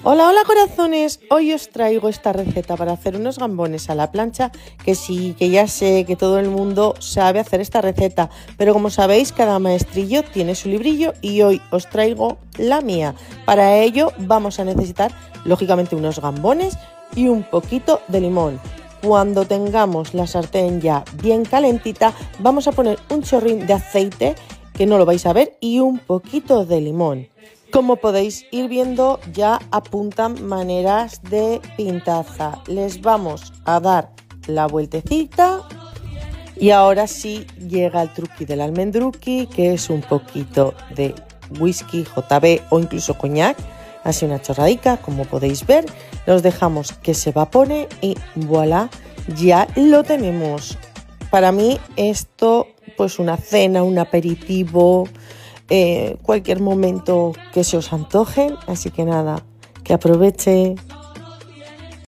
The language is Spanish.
Hola, hola corazones, hoy os traigo esta receta para hacer unos gambones a la plancha, que sí, que ya sé que todo el mundo sabe hacer esta receta, pero como sabéis cada maestrillo tiene su librillo y hoy os traigo la mía. Para ello vamos a necesitar lógicamente unos gambones y un poquito de limón. Cuando tengamos la sartén ya bien calentita vamos a poner un chorrín de aceite, que no lo vais a ver, y un poquito de limón. Como podéis ir viendo, ya apuntan maneras de pintaza. Les vamos a dar la vueltecita y ahora sí llega el truqui del almendruqui, que es un poquito de whisky, JB o incluso coñac, así una chorradica, como podéis ver. Los dejamos que se evapore y voilà, ya lo tenemos. Para mí esto, pues una cena, un aperitivo, cualquier momento que se os antoje, así que nada, que aproveche.